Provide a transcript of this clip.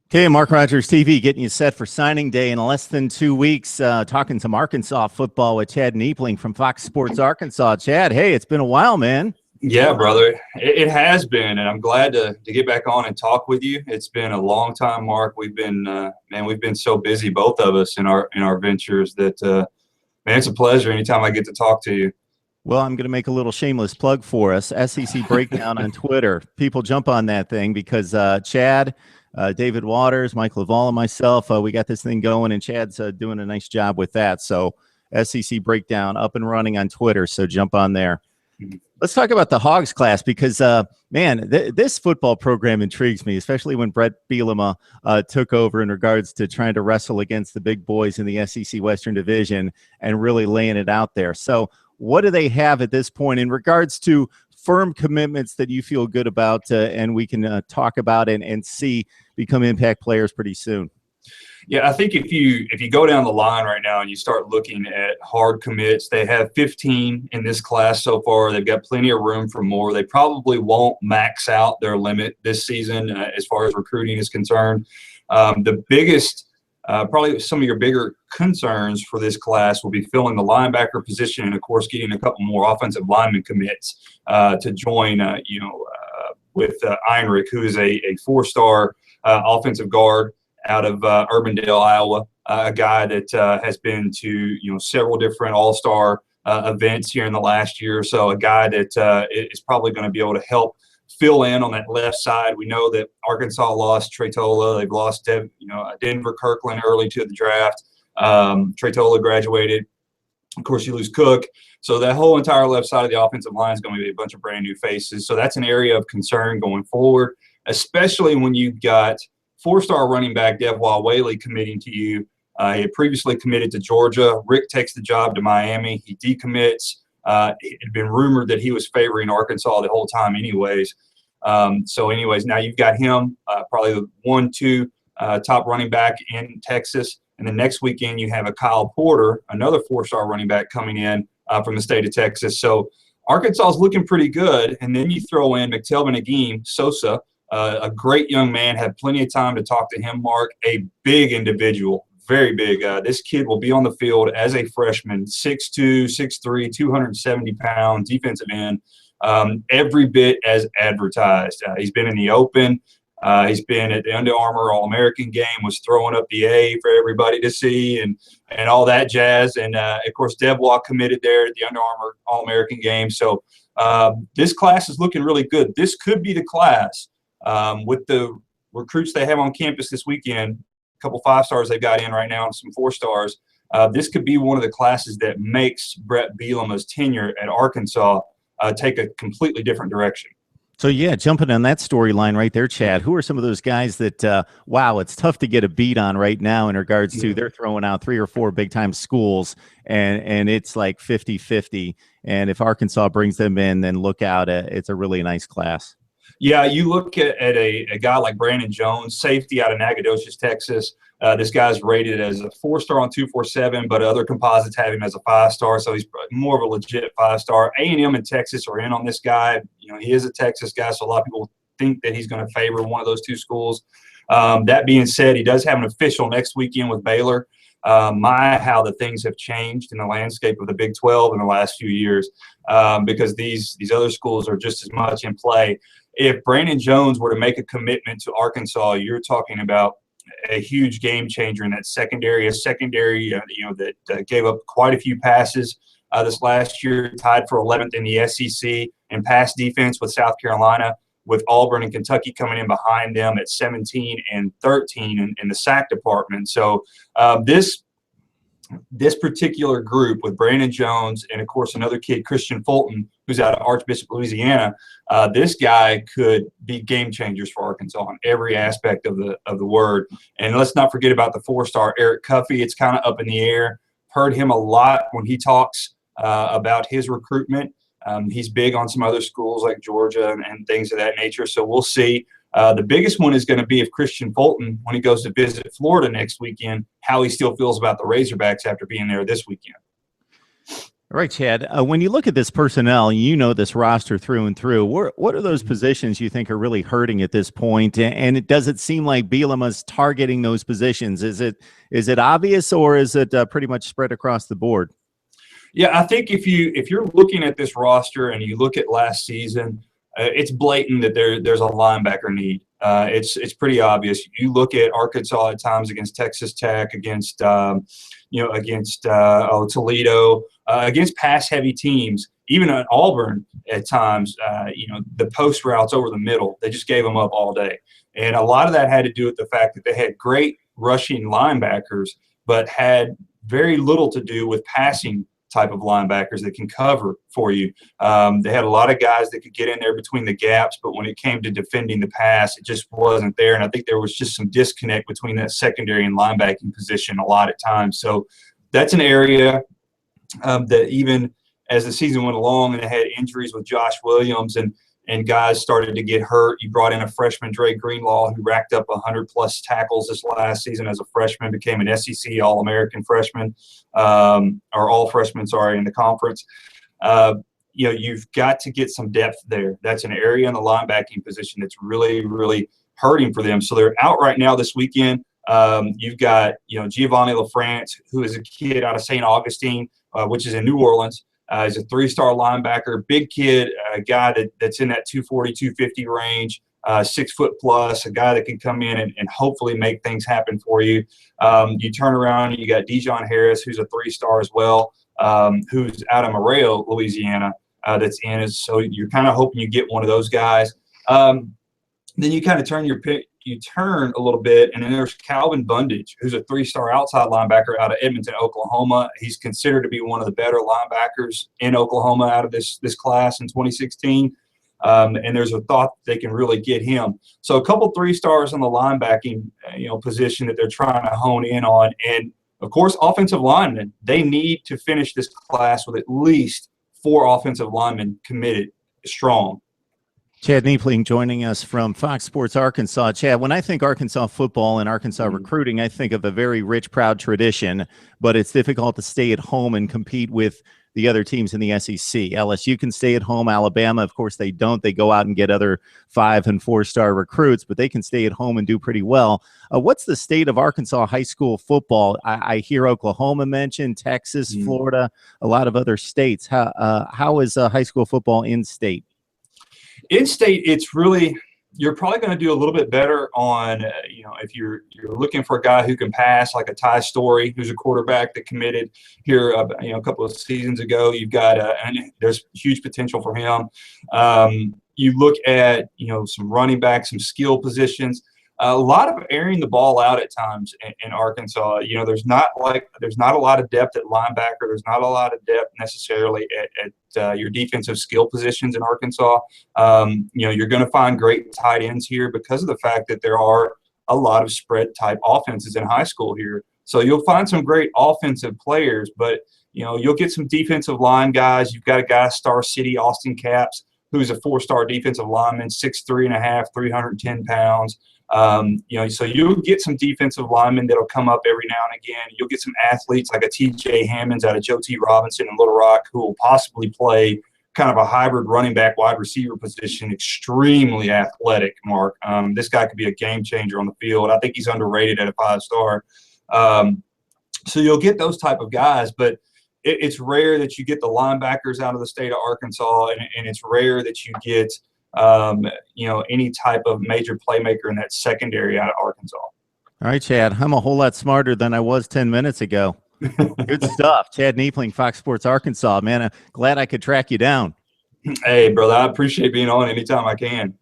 Okay, Mark Rogers TV getting you set for signing day in less than 2 weeks. Talking some Arkansas football with Chad Neipling from Fox Sports Arkansas. Chad, hey, it's been a while, man. Yeah, brother, it has been, and I'm glad to get back on and talk with you. It's been a long time, Mark. We've been, we've been so busy, both of us, in our ventures that, man, it's a pleasure anytime I get to talk to you. Well, I'm going to make a little shameless plug for us. SEC Breakdown on Twitter. People jump on that thing because Chad, David Waters, Mike Laval, and myself, we got this thing going, and Chad's doing a nice job with that. So SEC Breakdown up and running on Twitter, so jump on there. Let's talk about the Hogs class because, man, this football program intrigues me, especially when Bret Bielema took over in regards to trying to wrestle against the big boys in the SEC Western Division and really laying it out there. So what do they have at this point in regards to firm commitments that you feel good about and we can talk about and see become impact players pretty soon? Yeah, I think if you go down the line right now and you start looking at hard commits, they have 15 in this class so far. They've got plenty of room for more. They probably won't max out their limit this season as far as recruiting is concerned. The biggest, probably some of your bigger concerns for this class will be filling the linebacker position and, of course, getting a couple more offensive lineman commits to join, with Einrich, who is a four-star offensive guard out of Urbandale, Iowa, a guy that has been to several different all-star events here in the last year or so, a guy that is probably going to be able to help fill in on that left side. We know that Arkansas lost Tretola. They've lost Denver Kirkland early to the draft. Tretola graduated. Of course, you lose Cook. So that whole entire left side of the offensive line is going to be a bunch of brand new faces. So that's an area of concern going forward, especially when you've got four-star running back Devwah Whaley committing to you. He had previously committed to Georgia. Rick takes the job to Miami. He decommits. It had been rumored that he was favoring Arkansas the whole time anyways. Now you've got him, probably the 1-2 top running back in Texas. And then next weekend you have a Kyle Porter, another four-star running back coming in from the state of Texas. So Arkansas is looking pretty good. And then you throw in McTelvin Agim, Sosa, a great young man, had plenty of time to talk to him, Mark, a big individual, very big. This kid will be on the field as a freshman, 6'2", 6'3", 270 pounds, defensive end, every bit as advertised. He's been in the open. He's been at the Under Armour All-American game, was throwing up the A for everybody to see and all that jazz. And, of course, Devwah committed there at the Under Armour All-American game. So this class is looking really good. This could be the class. With the recruits they have on campus this weekend, a couple 5-stars they've got in right now and some 4-stars, this could be one of the classes that makes Bret Bielema's tenure at Arkansas take a completely different direction. So, yeah, jumping on that storyline right there, Chad, who are some of those guys that, wow, it's tough to get a beat on right now in regards to they're throwing out 3 or 4 big-time schools, and it's like 50-50. And if Arkansas brings them in, then look out. It's a really nice class. Yeah, you look at a guy like Brandon Jones, safety out of Nacogdoches, Texas. This guy's rated as a 4-star on 247, but other composites have him as a 5-star, so he's more of a legit 5-star. A&M and Texas are in on this guy. He is a Texas guy, so a lot of people think that he's going to favor one of those two schools. That being said, he does have an official next weekend with Baylor. How the things have changed in the landscape of the Big 12 in the last few years, because these other schools are just as much in play. If Brandon Jones were to make a commitment to Arkansas, you're talking about a huge game changer in that secondary, that gave up quite a few passes this last year, tied for 11th in the SEC in pass defense with South Carolina, with Auburn and Kentucky coming in behind them at 17 and 13 in the sack department. So this particular group with Brandon Jones and, of course, another kid, Christian Fulton, who's out of Archbishop, Louisiana, this guy could be game changers for Arkansas on every aspect of the word. And let's not forget about the 4-star Eric Cuffey. It's kind of up in the air. Heard him a lot when he talks about his recruitment. He's big on some other schools like Georgia and things of that nature. So we'll see. The biggest one is going to be if Christian Fulton, when he goes to visit Florida next weekend, how he still feels about the Razorbacks after being there this weekend. All right, Chad. When you look at this personnel, you know this roster through and through. What are those positions you think are really hurting at this point? And does it seem like Bielema's targeting those positions? Is it obvious, or is it pretty much spread across the board? Yeah, I think if you're looking at this roster and you look at last season, it's blatant that there's a linebacker need. It's pretty obvious. You look at Arkansas at times against Texas Tech, against Toledo, against pass-heavy teams. Even at Auburn at times, the post routes over the middle, they just gave them up all day. And a lot of that had to do with the fact that they had great rushing linebackers, but had very little to do with passing type of linebackers that can cover for you. They had a lot of guys that could get in there between the gaps, but when it came to defending the pass, it just wasn't there. And I think there was just some disconnect between that secondary and linebacking position a lot of times. So that's an area that even as the season went along and they had injuries with Josh Williams and guys started to get hurt. You brought in a freshman, Dre Greenlaw, who racked up 100-plus tackles this last season as a freshman, became an SEC All-American freshman, or all-freshman, sorry, in the conference. You've got to get some depth there. That's an area in the linebacking position that's really, really hurting for them. So they're out right now this weekend. You've got, Giovanni LaFrance, who is a kid out of St. Augustine, which is in New Orleans. He's a 3-star linebacker, big kid, a guy that's in that 240, 250 range, 6 foot plus, a guy that can come in and hopefully make things happen for you. You turn around and you got Dijon Harris, who's a 3-star as well, who's out of Moreo, Louisiana, that's in. So you're kind of hoping you get one of those guys. Then you kind of turn a little bit, and then there's Calvin Bundage, who's a 3-star outside linebacker out of Edmonton, Oklahoma. He's considered to be one of the better linebackers in Oklahoma out of this class in 2016. And there's a thought that they can really get him. So a couple 3-stars on the linebacking position that they're trying to hone in on. And, of course, offensive linemen. They need to finish this class with at least 4 offensive linemen committed strong. Chad Neipling joining us from Fox Sports Arkansas. Chad, when I think Arkansas football and Arkansas recruiting, I think of a very rich, proud tradition, but it's difficult to stay at home and compete with the other teams in the SEC. LSU can stay at home. Alabama, of course, they don't. They go out and get other 5- and 4-star recruits, but they can stay at home and do pretty well. What's the state of Arkansas high school football? I hear Oklahoma mentioned, Texas, Florida, a lot of other states. How is high school football in state? In state, it's really, you're probably going to do a little bit better on, if you're looking for a guy who can pass, like a Ty Story, who's a quarterback that committed here, a couple of seasons ago. You've got, and there's huge potential for him. You look at, some running backs, some skill positions. A lot of airing the ball out at times in Arkansas. There's not a lot of depth at linebacker. There's not a lot of depth necessarily at your defensive skill positions in Arkansas. You're going to find great tight ends here because of the fact that there are a lot of spread type offenses in high school here. So you'll find some great offensive players, but you'll get some defensive line guys. You've got a guy, Star City, Austin Capps, who's a 4-star defensive lineman, 6'3.5", 310 pounds. So you'll get some defensive linemen that'll come up every now and again. You'll get some athletes like a TJ Hammonds out of Joe T. Robinson in Little Rock who will possibly play kind of a hybrid running back wide receiver position, extremely athletic, Mark. This guy could be a game changer on the field. I think he's underrated at a 5-star. So you'll get those type of guys, but it's rare that you get the linebackers out of the state of Arkansas, and it's rare that you get any type of major playmaker in that secondary out of Arkansas. All right, Chad, I'm a whole lot smarter than I was 10 minutes ago. Good stuff. Chad Neipling, Fox Sports Arkansas. Man, I'm glad I could track you down. Hey, brother, I appreciate being on anytime I can.